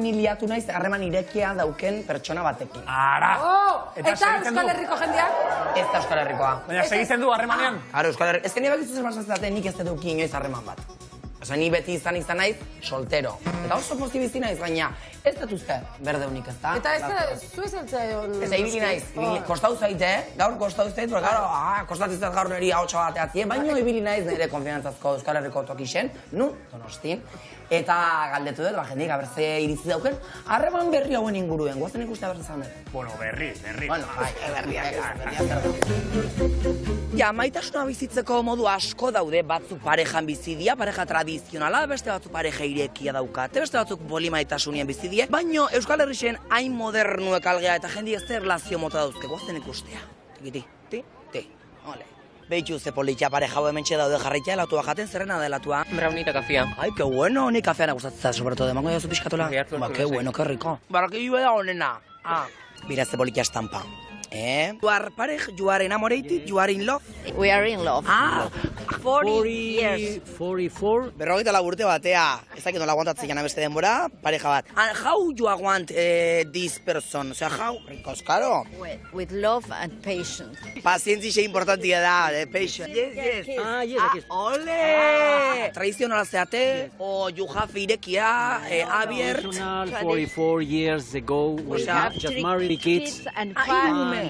Ni liatu naiz harreman irekia dauken pertsona batekin. Ara! Eta Euskal Herriko jendeak? Ez da Euskal Herrikoa. Baina segitzen du harremanean? Claro, Euskal Herriko. Ez que ni bakizu zer pasatzen nik ez dut inoiz harreman bat. Osa, ni beti izan naiz, soltero. Eta oso posti bizi naiz, gaina ez dut uste berdeunik ez da. Eta ez zu ez altzaion... Ez ibili naiz, kostau zaite, gaur kostau zaite, pero claro, kostatzizat gaur niri hautsa bateatzie, baino ibili naiz nire konfiantzazko Euskal Herriko tokixen, Donostin. Eta galdetu dut, jendik, abertze iritzi dauken, harreman berri hauen inguruen, guazen ikuste abertze zan dut. Bueno, berri. Bueno, berriak. Ja, maitasuna bizitzeko modu asko daude, batzuk parejan bizidia, pareja tradizionala, beste batzuk pareja irekia daukate, beste batzuk polimaitasunian bizidie, baino Euskal Herrixen hain modernuek algea eta jendi ez erlazio mota dauzke, guazen ikustea. Ti, ole. Behitu ze politia pareja hau hementxe daude jarraitea helatua jaten, zerrena da helatua? Braunita kafia. Ai, que bueno, ni kafeana gustatzen sobre todo, emango jazu pixkatola? Ba, que bueno, que rico. Barrakilu da honena. Mira ze politia estampa. You are parej, you are enamorated, you are in love. We are in love. 40 years. 44. 44 urte batea. Ez dakit nola aguantatzen jana beste denbora, pareja bat. And how you want this person? Osea, how? Ricos, karo. With love and patience. Pazientzia importantia da, patience. Yes. Yes. Ole! Tradizionala zeate, o you have irekia, abiert. Traditional, 44 years ago, we just married kids. And five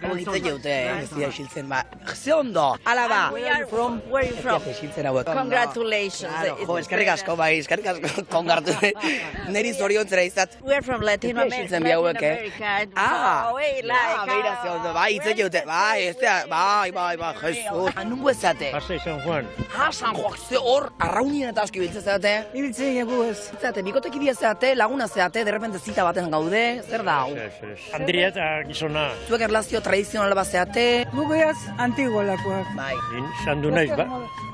Granditzen jaute, ez dira isiltzen, ba. Ze ondo, ala ba. Where are you from? Isiltzen hauek. Congratulations. Jo, eskerrik asko, bai, eskerrik asko kongartu. Neri zoriontzera izat. We are from Latin America. Beira ze ondo, bai, itzen jaute. Bai, ez da, bai, Jesus. Nungo ezate? Pasei San Juan. San Juan, ze hor, arraunien eta aski biltzen zeate? Ibiltzen egu ez. Zeate, bikotek idia zeate, laguna zeate, derrepente zita baten gaude, zer da hau? Andrea eta gizona. Zuek erlazio tradizional bat zeate? Gubeaz antiguolakoak. Bai. Sandu naiz,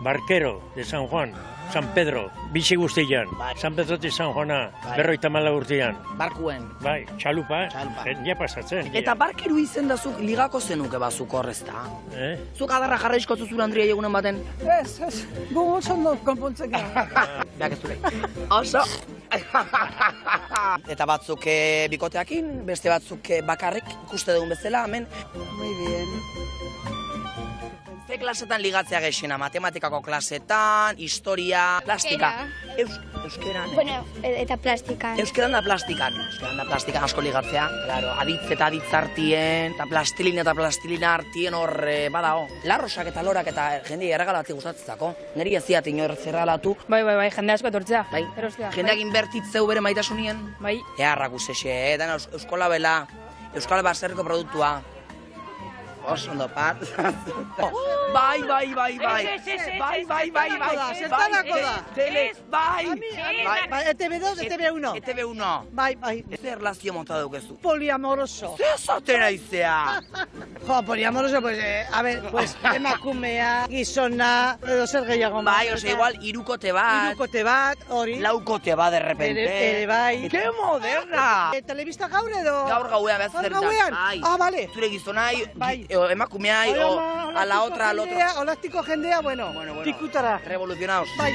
Barquero de San Juan, San Pedro, bizi guztian. San Pedro de San Juana, 54 urtean. Barkuen. Bai, txalupa, ja pasatzen. Eta barkeru izen da zuk ligako zenuke bazuk horrezta? Eh? Zuk adarra jarraizko zuzura Andria egunen baten? Ez, gu oso no konpontzek gara. Beak ez dure. Oso. Eta batzuk bikoteakin, beste batzuk bakarrik ikuste dugun bezala, hemen. Muy bien. Ze klasetan ligatzea gexena, matematikako klasetan, historia, plastika. Euskeran. Bueno, eta plastikan. Euskeran da plastikan. Euskeran da plastikan asko ligatzea. Claro, aditz eta aditz artien, eta plastilina artien hor badao. Larrosak eta lorak eta jendei erregalati gustatzeko. Neri ez ziat inor zerralatu. Bai, jende asko etortzea. Bai, jendeak inbertitzeu bere maitasunien. Bai. Eharrak usexe, dena Euskola bela, Euskal Baserriko produktua. Oso ondo pat. Bai. Zertarako da. Bai. ETB2, ETB1. ETB1. Bai. Ez erlazio monta daukezu. Poliamoroso. Zer zaten aizea? Jo, poliamoroso, pues, emakumea, gizona, edo zer gehiago. Bai, oso igual, irukote bat, hori. Laukote bat, derrepente. Ere bai. Que moderna! Telebista gaur edo? Gaur gauean, behaz zertan. Gaur gauean? Vale. Zure gizonai, Bai. emakumeai, o a la otra, al otro. Olastiko jendea, bueno, tikutara. Revolucionaos. Bai.